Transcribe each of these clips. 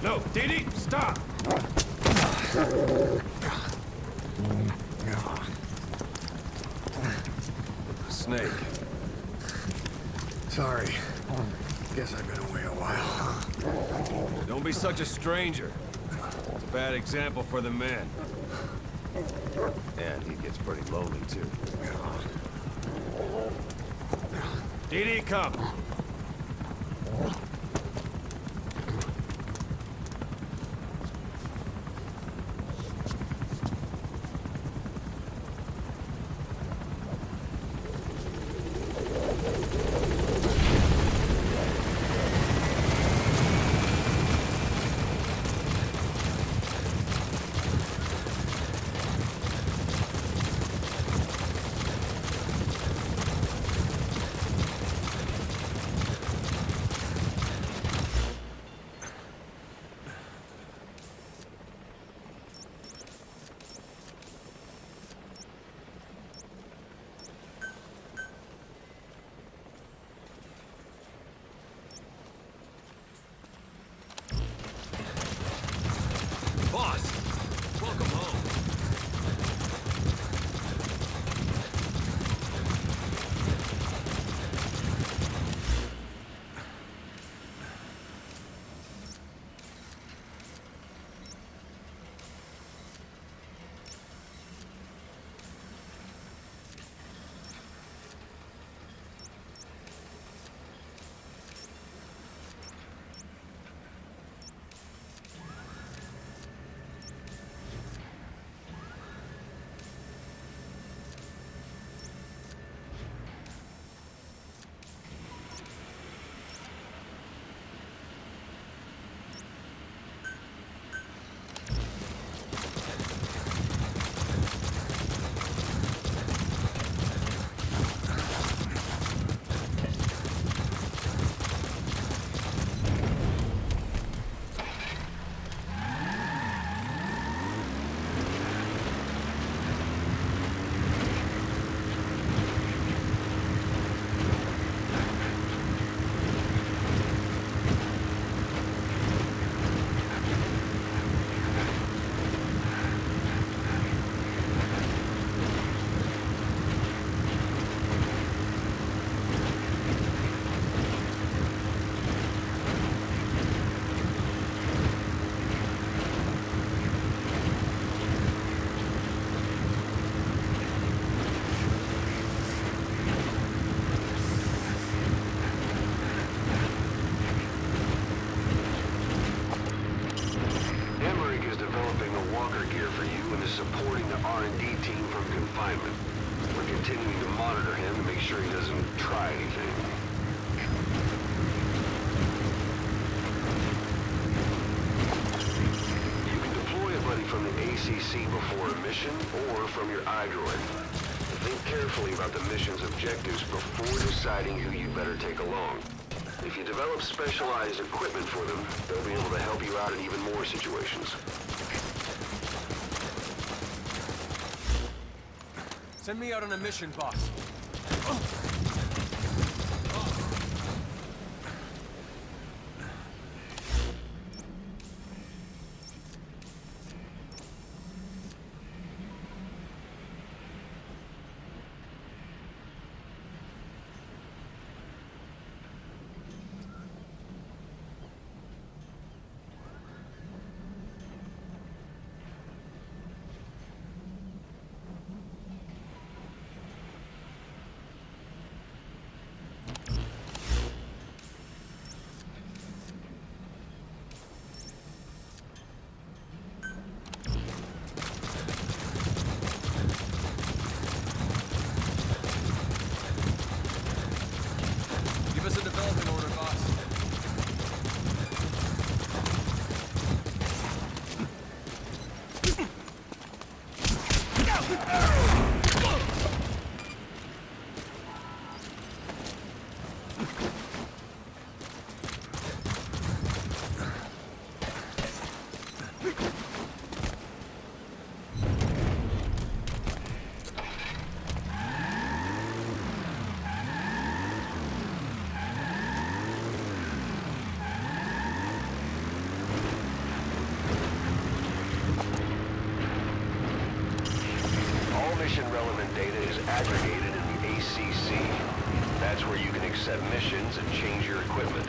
No, D.D., stop! Snake. Sorry. Guess I've been away a while. Don't be such a stranger. It's a bad example for the men. And he gets pretty lonely, too. D.D., come! Boss! Welcome home. Supporting the R&D team from confinement. We're continuing to monitor him to make sure he doesn't try anything. You can deploy a buddy from the ACC before a mission or from your iDroid. Think carefully about the mission's objectives before deciding who you better take along. If you develop specialized equipment for them, they'll be able to help you out in even more situations. Send me out on a mission, boss. Give us a development order, boss. mission-relevant data is aggregated in the ACC. That's where you can accept missions and change your equipment.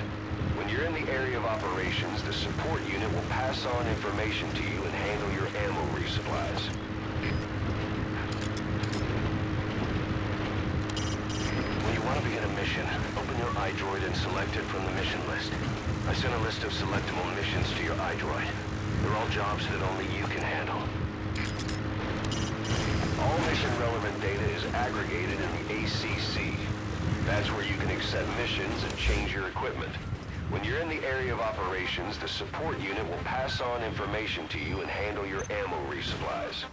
When you're in the area of operations, the support unit will pass on information to you and handle your ammo resupplies. When you want to begin a mission, open your iDroid and select it from the mission list. I sent a list of selectable missions to your iDroid. They're all jobs that only you can handle. All mission-relevant data is aggregated in the ACC. That's where you can accept missions and change your equipment. When you're in the area of operations, the support unit will pass on information to you and handle your ammo resupplies.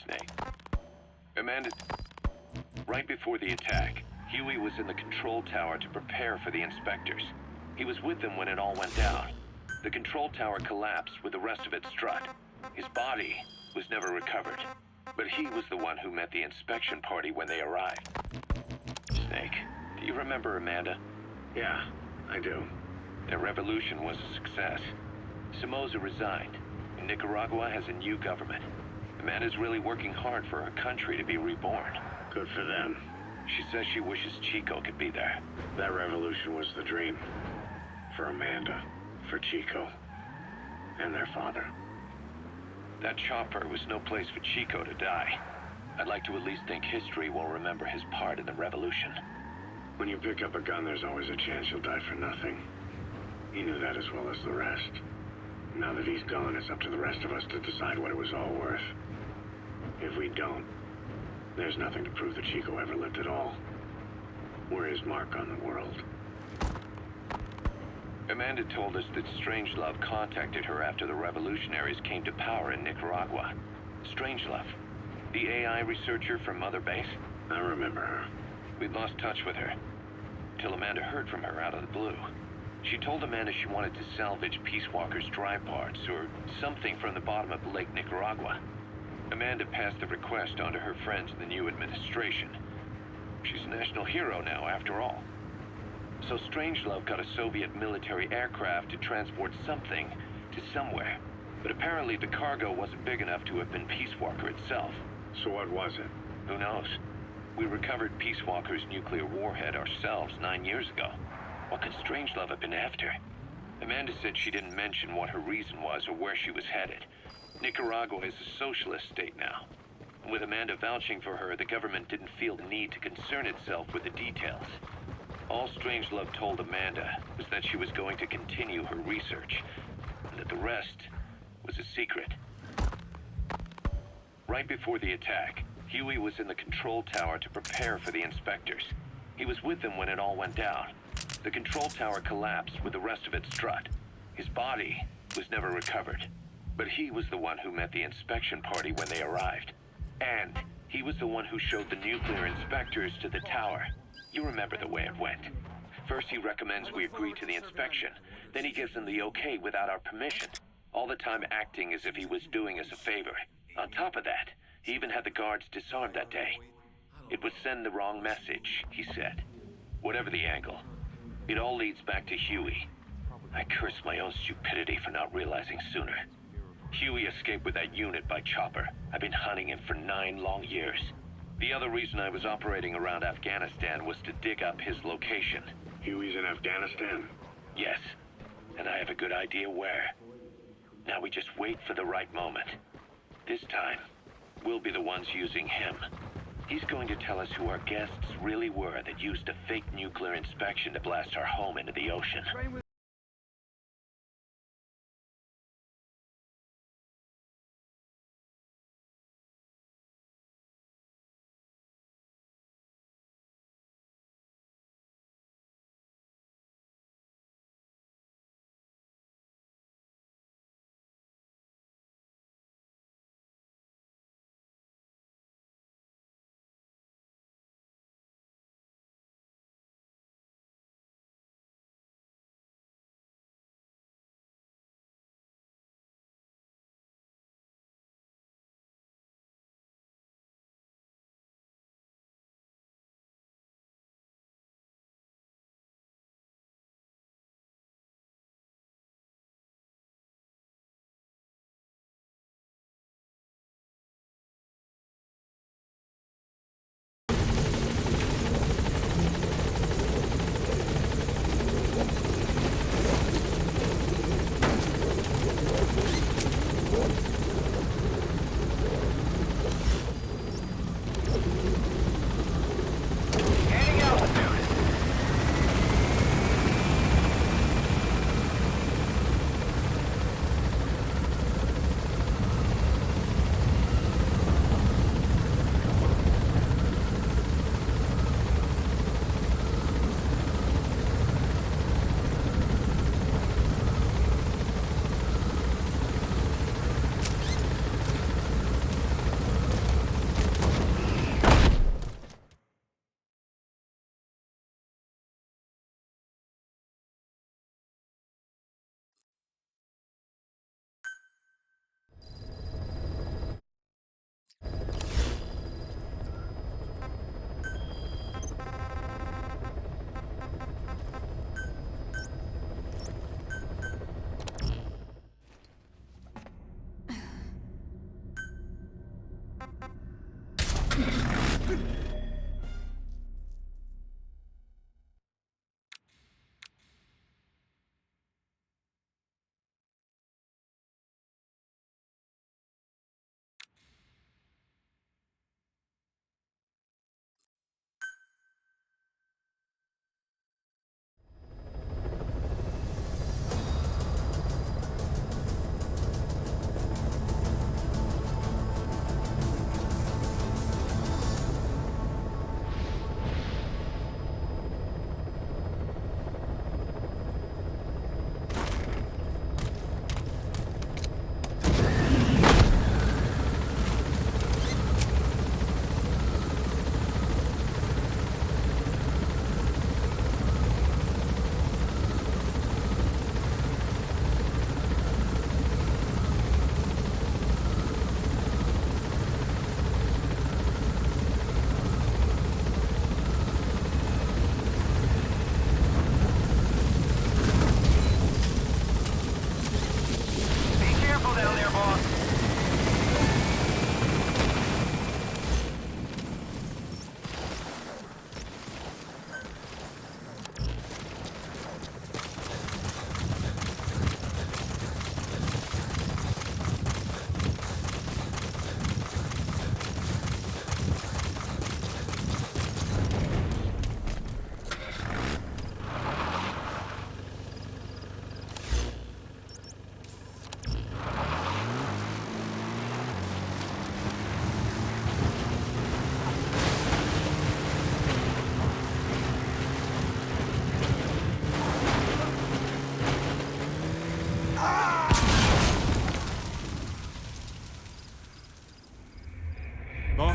Snake. Amanda, right before the attack, Huey was in the control tower to prepare for the inspectors. He was with them when it all went down. The control tower collapsed with the rest of its strut. His body was never recovered, but he was the one who met the inspection party when they arrived. Snake, do you remember Amanda? Yeah, I do. Their revolution was a success. Somoza resigned, and Nicaragua has a new government. Amanda's really working hard for her country to be reborn. Good for them. She says she wishes Chico could be there. That revolution was the dream. For Amanda, for Chico, and their father. That chopper was no place for Chico to die. I'd like to at least think history will remember his part in the revolution. When you pick up a gun, there's always a chance you'll die for nothing. He knew that as well as the rest. Now that he's gone, it's up to the rest of us to decide what it was all worth. If we don't, there's nothing to prove that Chico ever lived at all. We're his mark on the world. Amanda told us that Strangelove contacted her after the revolutionaries came to power in Nicaragua. Strangelove, the AI researcher from Mother Base. I remember her. We'd lost touch with her, till Amanda heard from her out of the blue. She told Amanda she wanted to salvage Peace Walker's drive parts, or something from the bottom of Lake Nicaragua. Amanda passed the request on to her friends in the new administration. She's a national hero now, after all. So Strangelove got a Soviet military aircraft to transport something to somewhere. But apparently the cargo wasn't big enough to have been Peace Walker itself. So what was it? Who knows? We recovered Peace Walker's nuclear warhead ourselves 9 years ago. What could Strangelove have been after? Amanda said she didn't mention what her reason was or where she was headed. Nicaragua is a socialist state now. And with Amanda vouching for her, the government didn't feel the need to concern itself with the details. All Strangelove told Amanda was that she was going to continue her research, and that the rest was a secret. Right before the attack, Huey was in the control tower to prepare for the inspectors. He was with them when it all went down. The control tower collapsed with the rest of its strut. His body was never recovered, but he was the one who met the inspection party when they arrived. And he was the one who showed the nuclear inspectors to the tower. You remember the way it went. First he recommends we agree to the inspection, then he gives them the okay without our permission, all the time acting as if he was doing us a favor. On top of that, he even had the guards disarmed that day. It would send the wrong message, he said. Whatever the angle, it all leads back to Huey. I curse my own stupidity for not realizing sooner. Huey escaped with that unit by chopper. I've been hunting him for 9 long years. The other reason I was operating around Afghanistan was to dig up his location. Huey's in Afghanistan? Yes, and I have a good idea where. Now we just wait for the right moment. This time, we'll be the ones using him. He's going to tell us who our guests really were that used a fake nuclear inspection to blast our home into the ocean.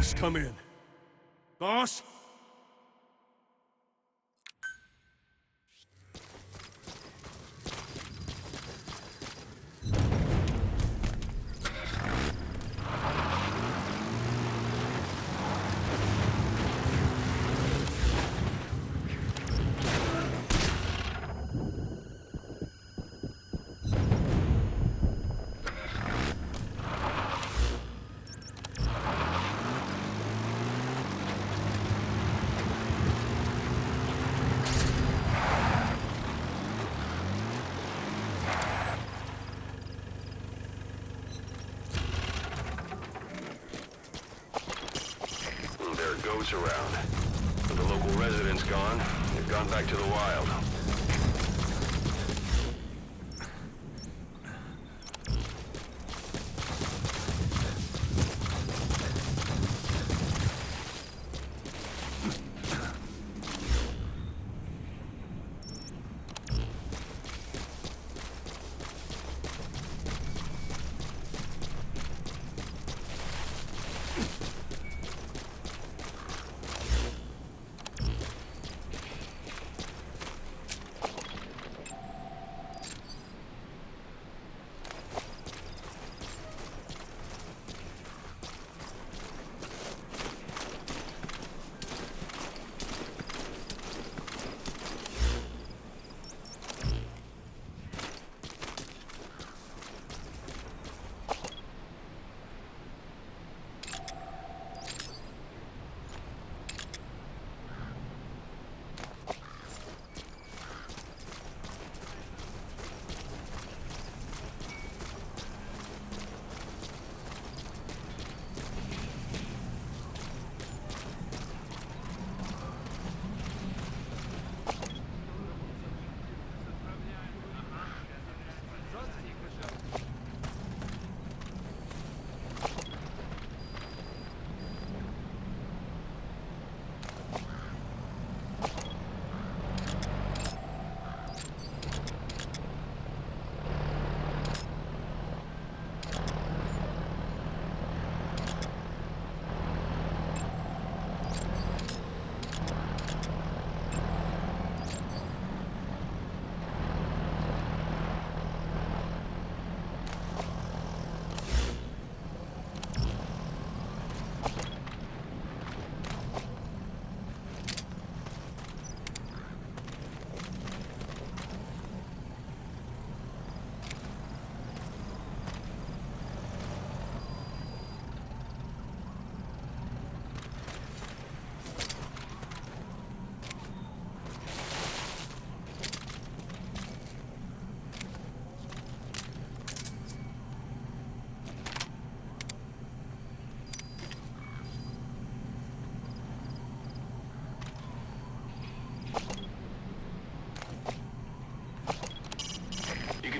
Boss, come in. Boss? There are goats around. But the local residents gone. They've gone back to the wild.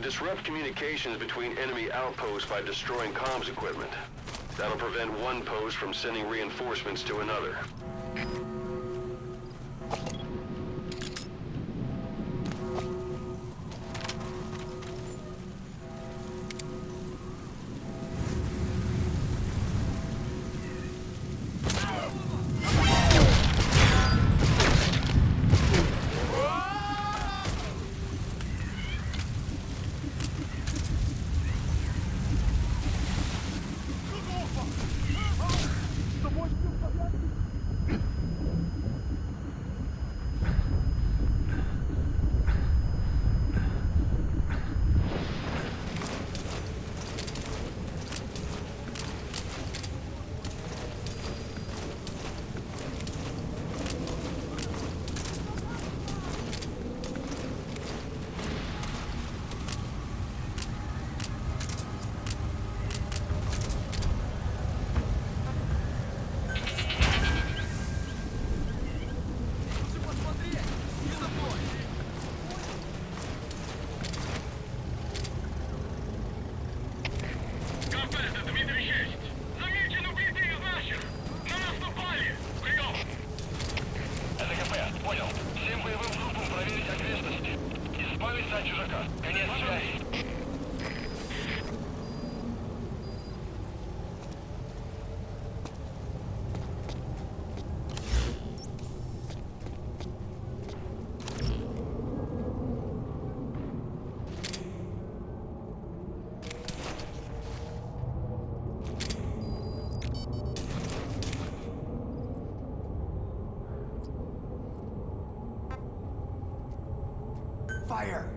Disrupt communications between enemy outposts by destroying comms equipment. That'll prevent one post from sending reinforcements to another. Fire!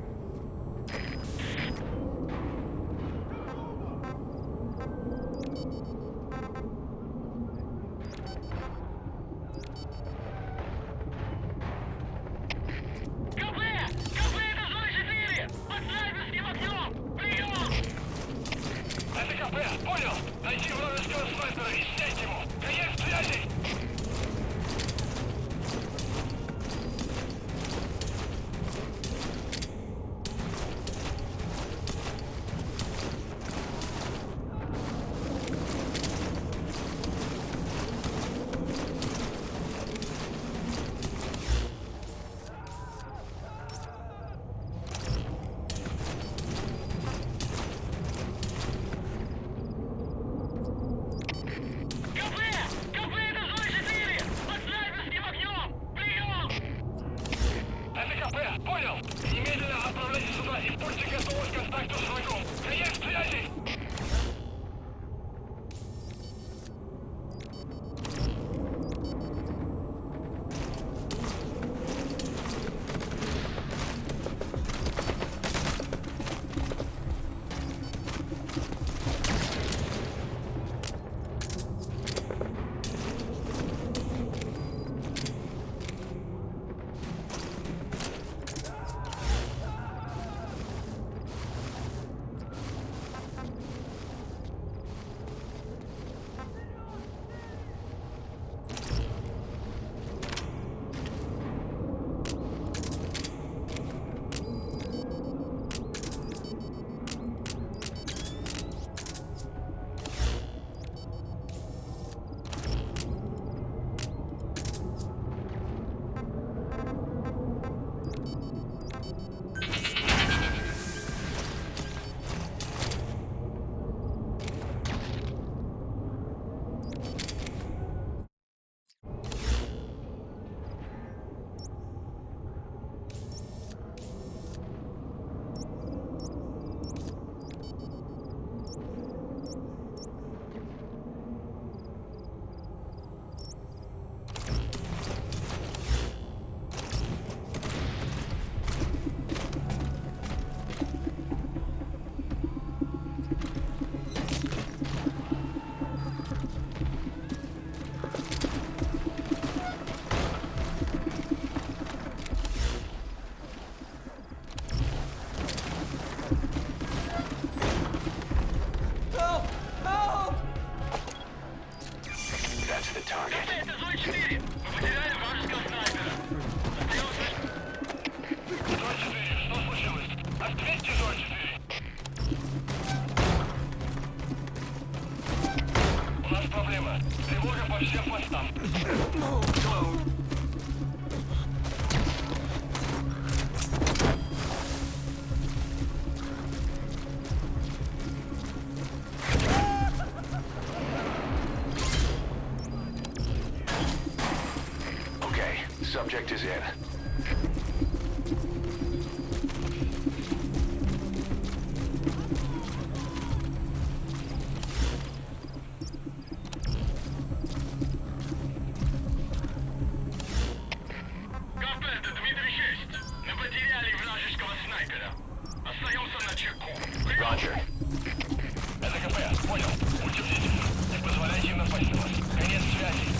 Subject is in. Roger. Это КП, понял. Будьте бдительны. Не позволяйте им напасть на вас. Конец связи.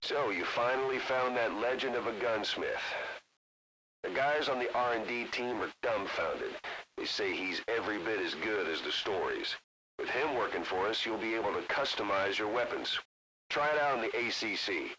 So, you finally found that legend of a gunsmith. The guys on the R&D team are dumbfounded. They say he's every bit as good as the stories. With him working for us, you'll be able to customize your weapons. Try it out in the ACC.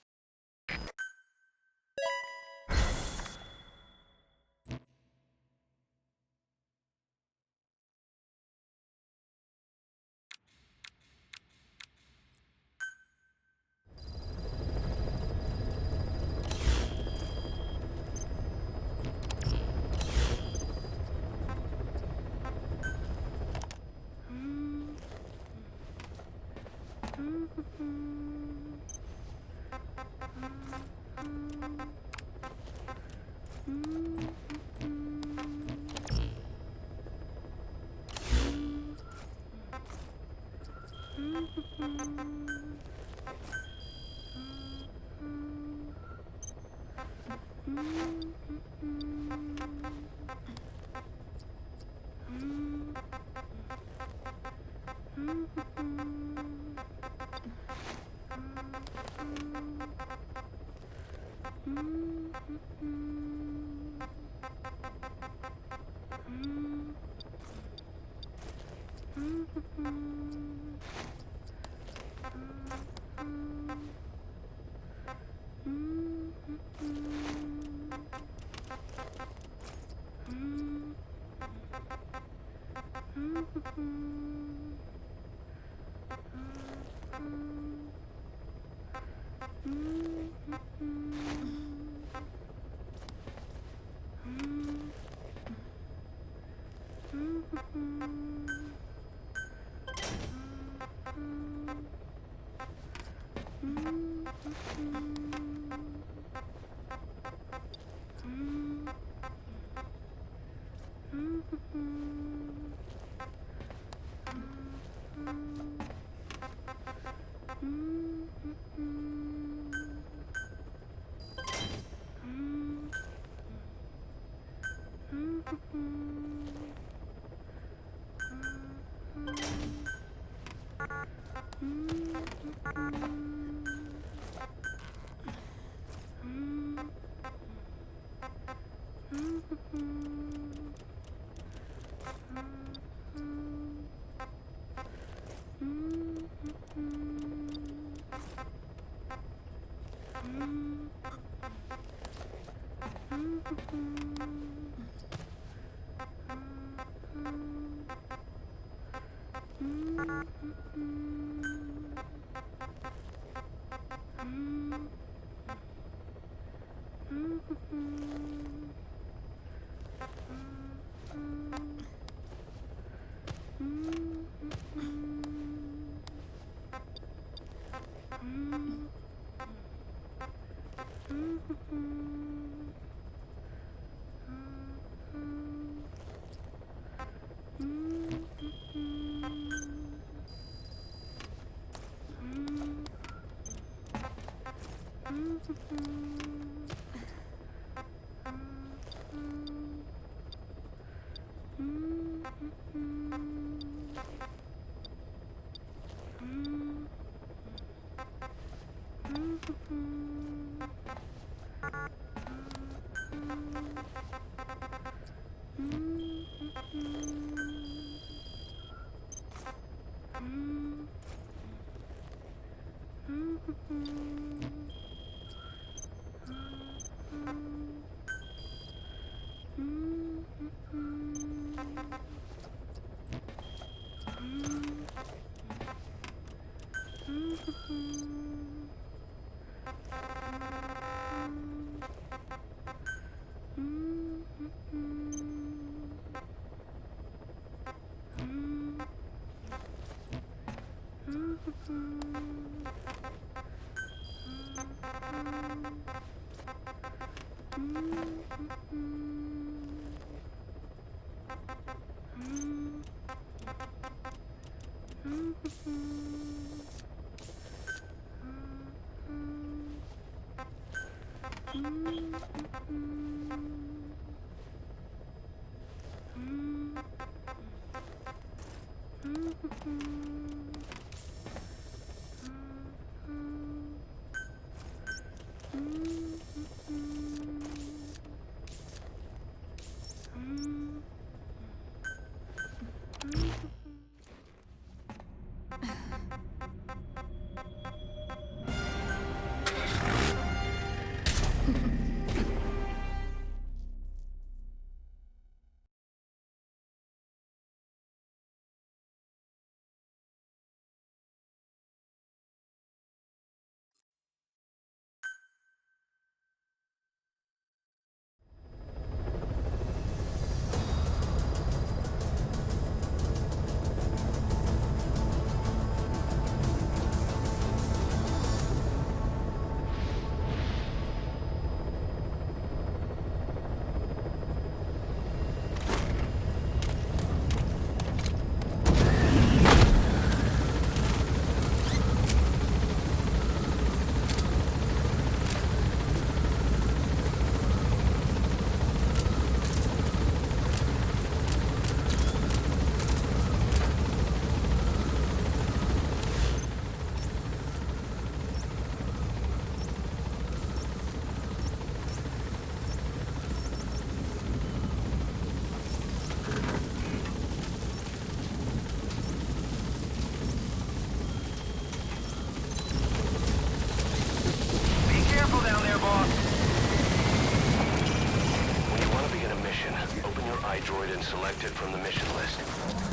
selected from the mission list.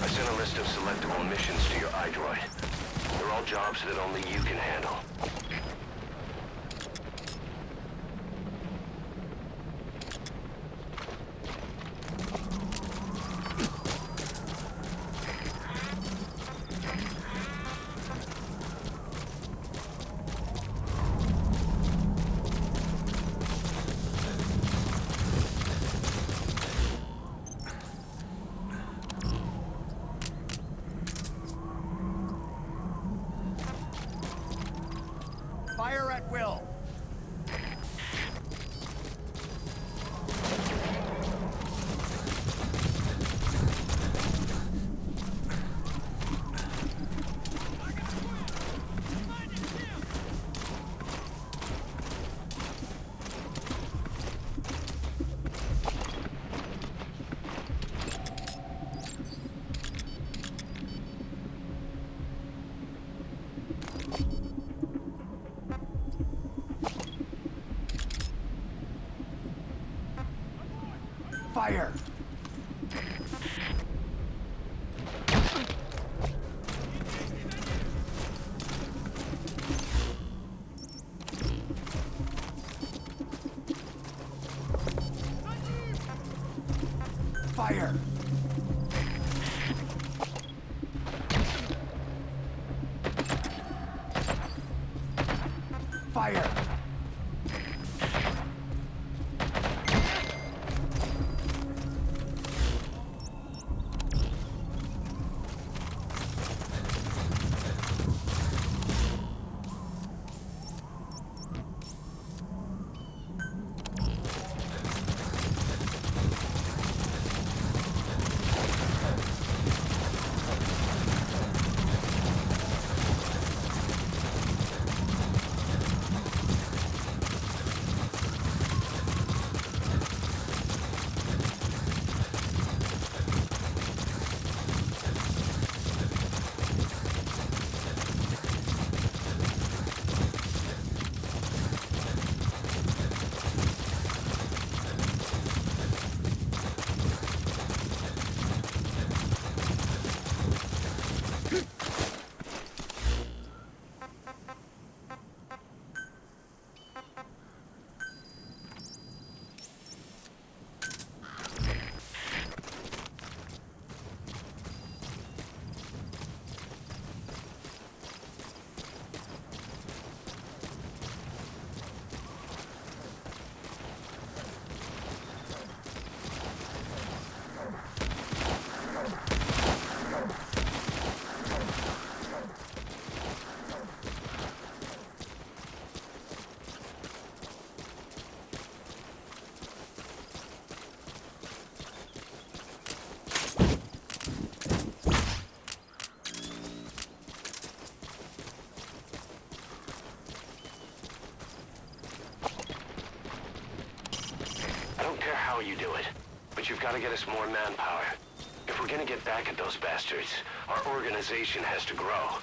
I sent a list of selectable missions to your iDroid. They're all jobs that only you can handle. Fire at will. Fire! Fire! Fire! How you do it, but you've got to get us more manpower. If we're gonna get back at those bastards, our organization has to grow.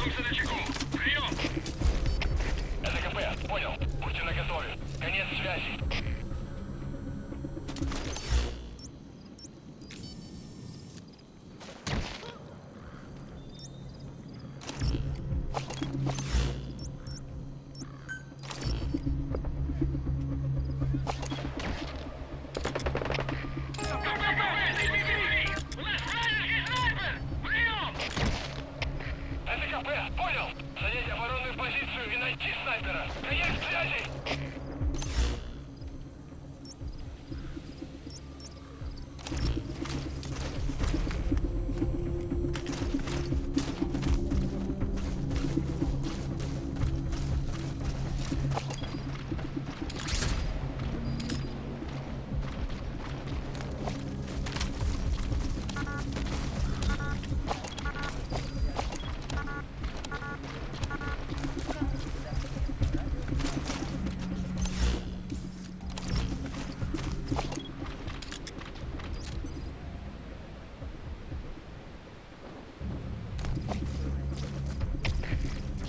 Остаемся на чеку. Прием! Это КП. Понял. Будьте наготове. Конец связи. Это КП. Понял. Занять оборонную позицию и найти снайпера. Конец связи.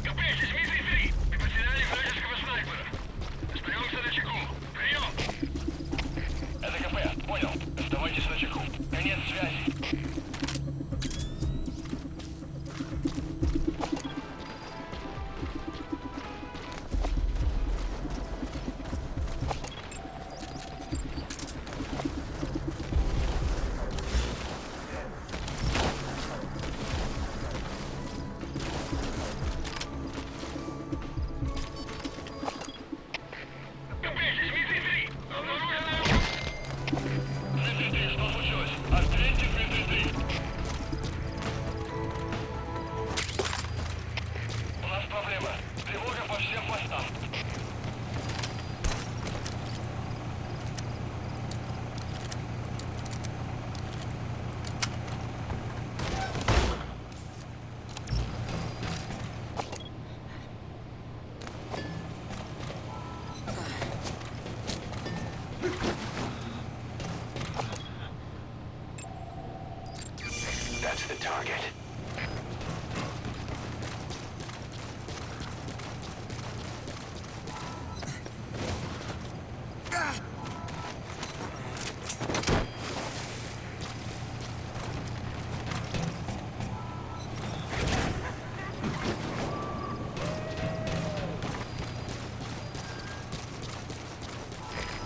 КП, здесь Дмитрий 3. Мы потеряли вражеского снайпера. Остаемся на чеку. Прием! Это КП. Понял. Оставайтесь на чеку. Конец связи. КП, здесь Дмитрий 3. Обнаружено. Дмитрий 3, что случилось? Ответьте, Дмитрий 3. У нас проблема. Тревога по всем постам. That's the target.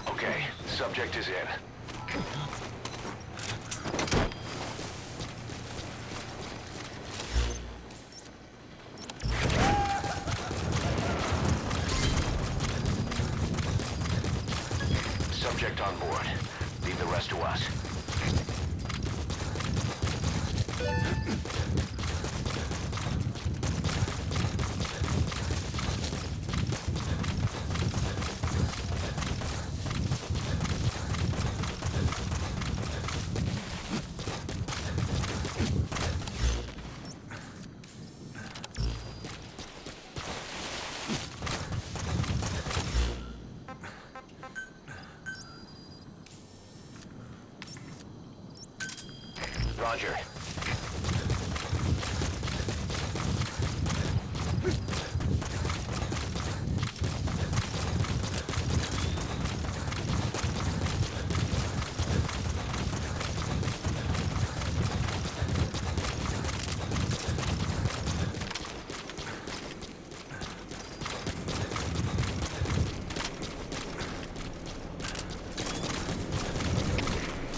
Okay, subject is in. Subject on board. Leave the rest to us. Roger.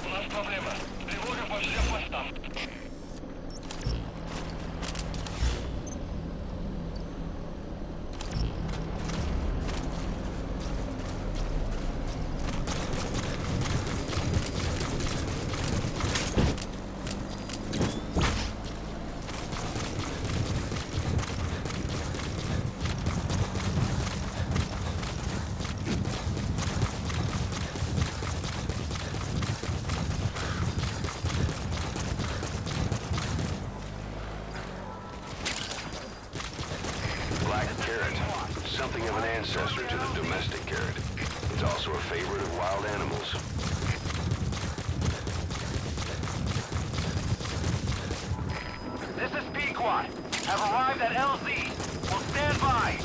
У нас проблема. Тревога по всем постам. Black carrot. Something of an ancestor to the domestic carrot. It's also a favorite of wild animals. This is Pequot. have arrived at LZ. Will stand by.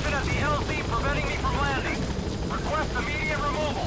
At the LZ preventing me from landing. Request immediate removal.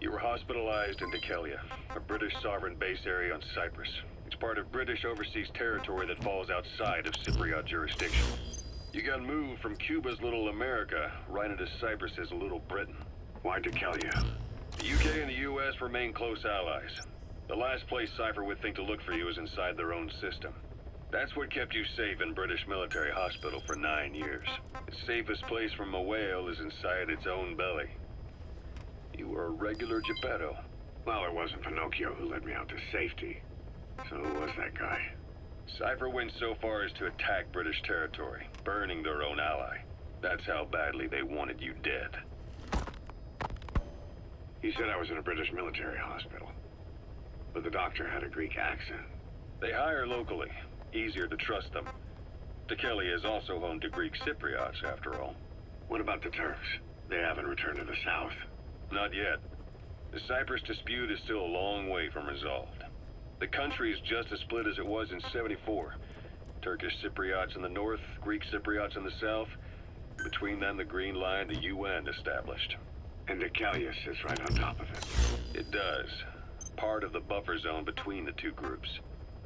You were hospitalized in Dekelia, a British sovereign base area on Cyprus. It's part of British overseas territory that falls outside of Cypriot jurisdiction. You got moved from Cuba's Little America right into Cyprus's Little Britain. Why Dekelia? The UK and the US remain close allies. The last place Cypher would think to look for you is inside their own system. That's what kept you safe in British military hospital for 9 years. The safest place from a whale is inside its own belly. You were a regular Geppetto. Well, it wasn't Pinocchio who led me out to safety. So who was that guy? Cypher went so far as to attack British territory, burning their own ally. That's how badly they wanted you dead. He said I was in a British military hospital. But the doctor had a Greek accent. They hire locally. Easier to trust them. Dekelia is also home to Greek Cypriots, after all. What about the Turks? They haven't returned to the south. Not yet. The Cyprus dispute is still a long way from resolved. The country is just as split as it was in '74. Turkish Cypriots in the north, Greek Cypriots in the south. Between them, the Green Line, the UN established. And Dekelia sits right on top of it. It does. Part of the buffer zone between the two groups.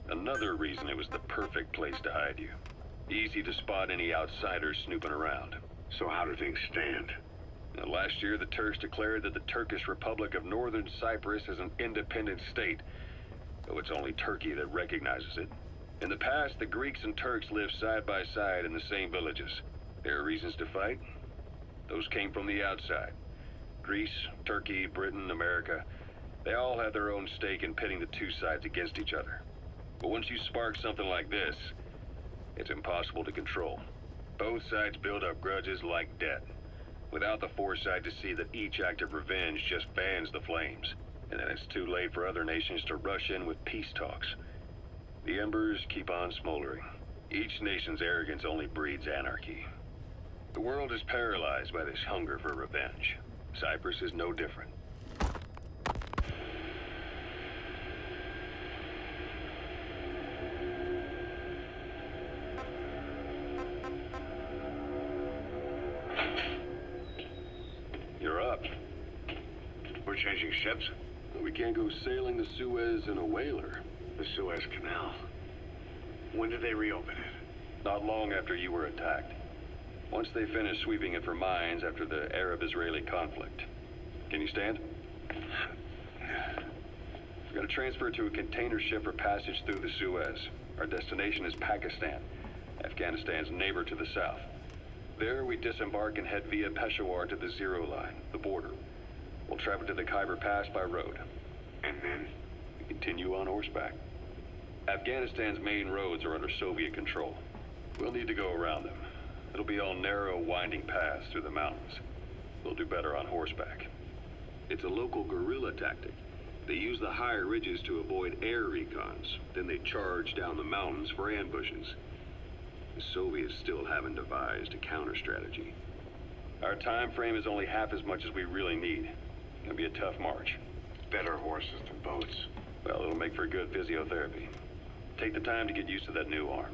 Another reason it was the perfect place to hide you. Easy to spot any outsiders snooping around. So how do things stand? Now, last year, the Turks declared that the Turkish Republic of Northern Cyprus is an independent state, though it's only Turkey that recognizes it. In the past, the Greeks and Turks lived side by side in the same villages. There are reasons to fight. Those came from the outside. Greece, Turkey, Britain, America, they all had their own stake in pitting the two sides against each other. But once you spark something like this, it's impossible to control. Both sides build up grudges like debt, without the foresight to see that each act of revenge just fans the flames. And then it's too late for other nations to rush in with peace talks. The embers keep on smoldering. Each nation's arrogance only breeds anarchy. The world is paralyzed by this hunger for revenge. Cyprus is no different. You're up. We're changing ships? We can't go sailing the Suez in a whaler. The Suez Canal. When did they reopen it? not long after you were attacked. Once they finished sweeping it for mines after the Arab-Israeli conflict. Can you stand? We're gonna transfer to a container ship for passage through the Suez. Our destination is Pakistan, Afghanistan's neighbor to the south. There, we disembark and head via Peshawar to the Zero Line, the border. We'll travel to the Khyber Pass by road. And then? We continue on horseback. Afghanistan's main roads are under Soviet control. We'll need to go around them. It'll be all narrow, winding paths through the mountains. We'll do better on horseback. It's a local guerrilla tactic. They use the higher ridges to avoid air recons. Then they charge down the mountains for ambushes. The Soviets still haven't devised a counter-strategy. Our time frame is only half as much as we really need. It'll be a tough march. Better horses than boats. Well, it'll make for good physiotherapy. Take the time to get used to that new arm.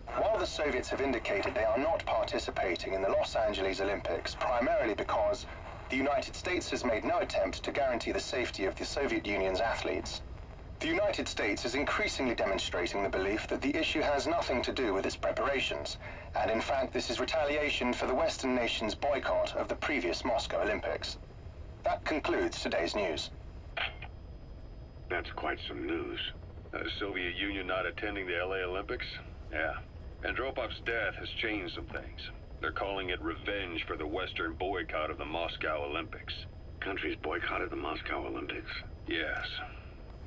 While the Soviets have indicated they are not participating in the Los Angeles Olympics, primarily because the United States has made no attempt to guarantee the safety of the Soviet Union's athletes, the United States is increasingly demonstrating the belief that the issue has nothing to do with its preparations, and in fact this is retaliation for the Western nations' boycott of the previous Moscow Olympics. That concludes today's news. That's quite some news. The Soviet Union not attending the LA Olympics? Yeah. Andropov's death has changed some things. They're calling it revenge for the Western boycott of the Moscow Olympics. Countries boycotted the Moscow Olympics. Yes.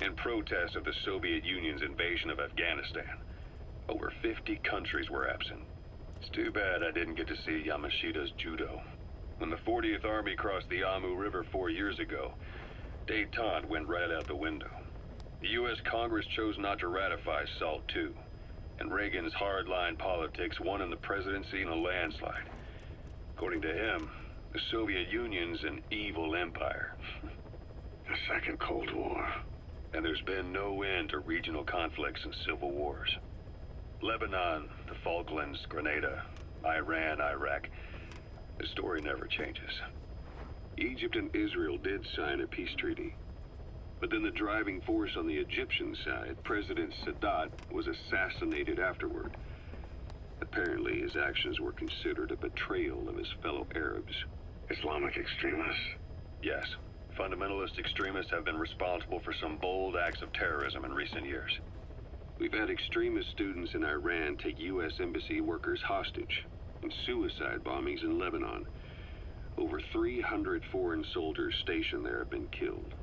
In protest of the Soviet Union's invasion of Afghanistan. Over 50 countries were absent. It's too bad I didn't get to see Yamashita's judo. When the 40th Army crossed the Amu River 4 years ago, détente went right out the window. The U.S. Congress chose not to ratify SALT II, and Reagan's hardline politics won him the presidency in a landslide. According to him, the Soviet Union's an evil empire. The Second Cold War. And there's been no end to regional conflicts and civil wars. Lebanon, the Falklands, Grenada, Iran, Iraq. The story never changes. Egypt and Israel did sign a peace treaty. But then the driving force on the Egyptian side, President Sadat, was assassinated afterward. Apparently, his actions were considered a betrayal of his fellow Arabs. Islamic extremists? Yes. Fundamentalist extremists have been responsible for some bold acts of terrorism in recent years. We've had extremist students in Iran take U.S. embassy workers hostage, and suicide bombings in Lebanon. Over 300 foreign soldiers stationed there have been killed.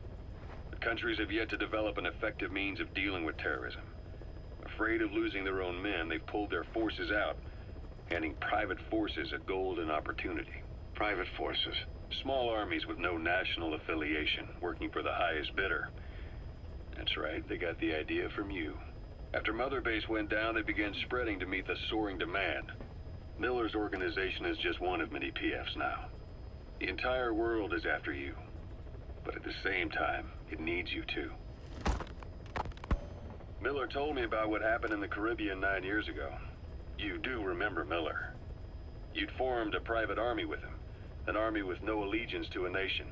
The countries have yet to develop an effective means of dealing with terrorism. Afraid of losing their own men, they've pulled their forces out, handing private forces a golden opportunity. Private forces? Small armies with no national affiliation, working for the highest bidder. That's right, they got the idea from you. After Mother Base went down, they began spreading to meet the soaring demand. Miller's organization is just one of many PFs now. The entire world is after you. But at the same time, it needs you too. Miller told me about what happened in the Caribbean 9 years ago. You do remember Miller. You'd formed a private army with him. An army with no allegiance to a nation.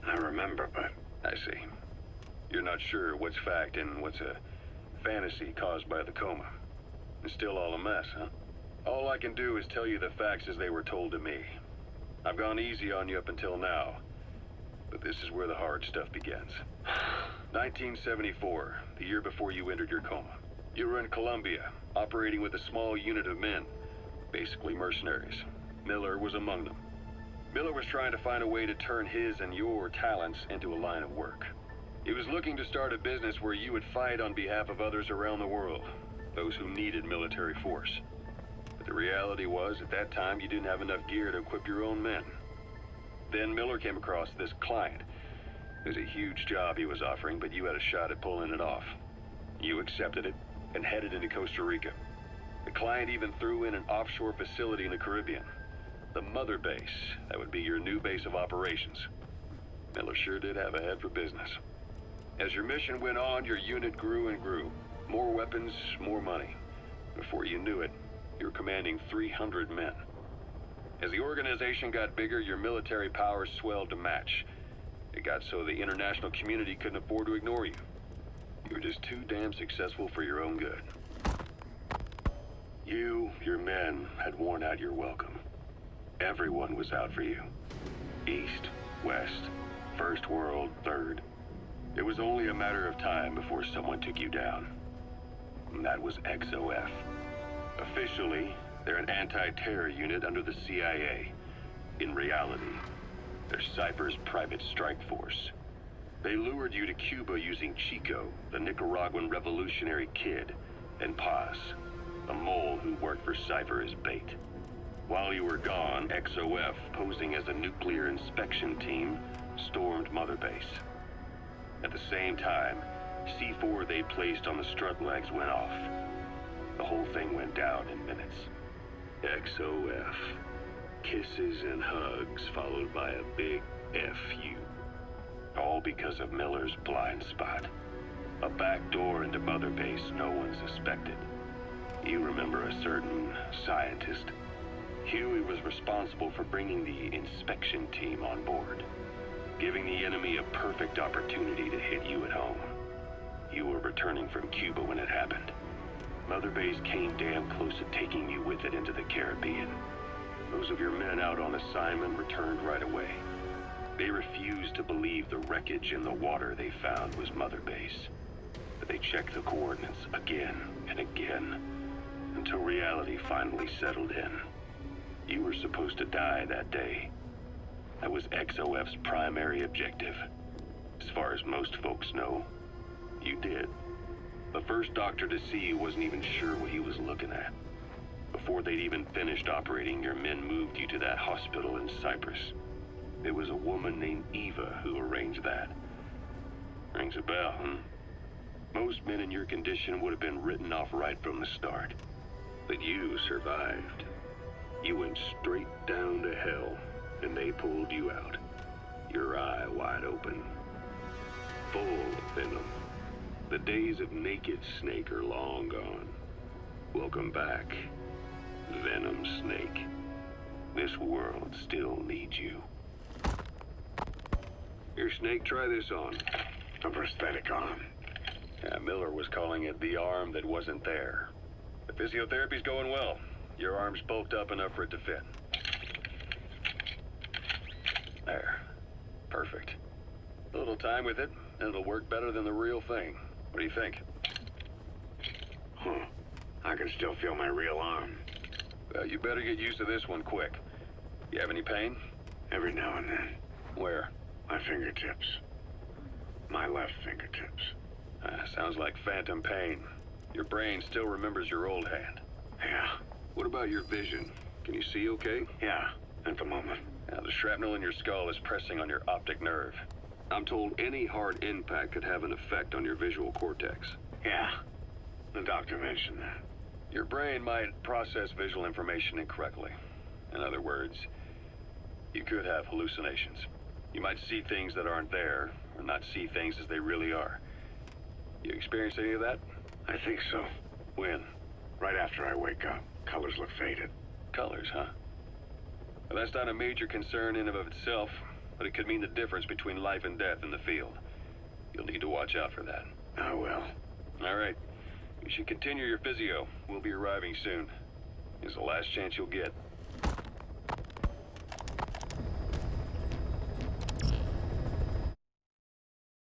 I remember, but... I see. You're not sure what's fact and what's a fantasy caused by the coma. It's still all a mess, huh? All I can do is tell you the facts as they were told to me. I've gone easy on you up until now, but this is where the hard stuff begins. 1974, the year before you entered your coma. You were in Colombia, operating with a small unit of men, basically mercenaries. Miller was among them. Miller was trying to find a way to turn his and your talents into a line of work. He was looking to start a business where you would fight on behalf of others around the world, those who needed military force. But the reality was, at that time, you didn't have enough gear to equip your own men. Then Miller came across this client. It was a huge job he was offering, but you had a shot at pulling it off. You accepted it and headed into Costa Rica. The client even threw in an offshore facility in the Caribbean. The Mother Base, that would be your new base of operations. Miller sure did have a head for business. As your mission went on, your unit grew and grew. More weapons, more money. Before you knew it, you were commanding 300 men. As the organization got bigger, your military powers swelled to match. It got so the international community couldn't afford to ignore you. You were just too damn successful for your own good. You, your men, had worn out your welcome. Everyone was out for you. East, West, First World, Third. It was only a matter of time before someone took you down. And that was XOF. Officially, they're an anti-terror unit under the CIA. In reality, they're Cypher's private strike force. They lured you to Cuba using Chico, the Nicaraguan revolutionary kid, and Paz, a mole who worked for Cypher as bait. While you were gone, XOF, posing as a nuclear inspection team, stormed Mother Base. At the same time, C4 they placed on the strut legs went off. The whole thing went down in minutes. XOF. Kisses and hugs followed by a big FU. All because of Miller's blind spot. A back door into Mother Base no one suspected. You remember a certain scientist. Huey was responsible for bringing the inspection team on board, giving the enemy a perfect opportunity to hit you at home. You were returning from Cuba when it happened. Mother Base came damn close to taking you with it into the Caribbean. Those of your men out on assignment returned right away. They refused to believe the wreckage in the water they found was Mother Base. But they checked the coordinates again and again, until reality finally settled in. You were supposed to die that day. That was XOF's primary objective. As far as most folks know, you did. The first doctor to see you wasn't even sure what he was looking at. Before they'd even finished operating, your men moved you to that hospital in Cyprus. It was a woman named Eva who arranged that. Rings a bell, huh? Most men in your condition would have been written off right from the start. But you survived. You went straight down to hell, and they pulled you out. Your eye wide open. Full of venom. The days of naked Snake are long gone. Welcome back, Venom Snake. This world still needs you. Here, Snake, try this on. A prosthetic arm. Yeah, Miller was calling it the arm that wasn't there. The physiotherapy's going well. Your arm's bulked up enough for it to fit. There. Perfect. A little time with it, and it'll work better than the real thing. What do you think? Huh. I can still feel my real arm. Well, you better get used to this one quick. You have any pain? Every now and then. Where? My fingertips. My left fingertips. Sounds like phantom pain. Your brain still remembers your old hand. Yeah. What about your vision? Can you see okay? Yeah, at the moment. Now, the shrapnel in your skull is pressing on your optic nerve. I'm told any hard impact could have an effect on your visual cortex. Yeah. The doctor mentioned that. Your brain might process visual information incorrectly. In other words, you could have hallucinations. You might see things that aren't there, or not see things as they really are. You experience any of that? I think so. When? Right after I wake up. Colors look faded. Colors, huh? Well, that's not a major concern in and of itself, but it could mean the difference between life and death in the field. You'll need to watch out for that. I will. All right. You should continue your physio. We'll be arriving soon. It's the last chance you'll get.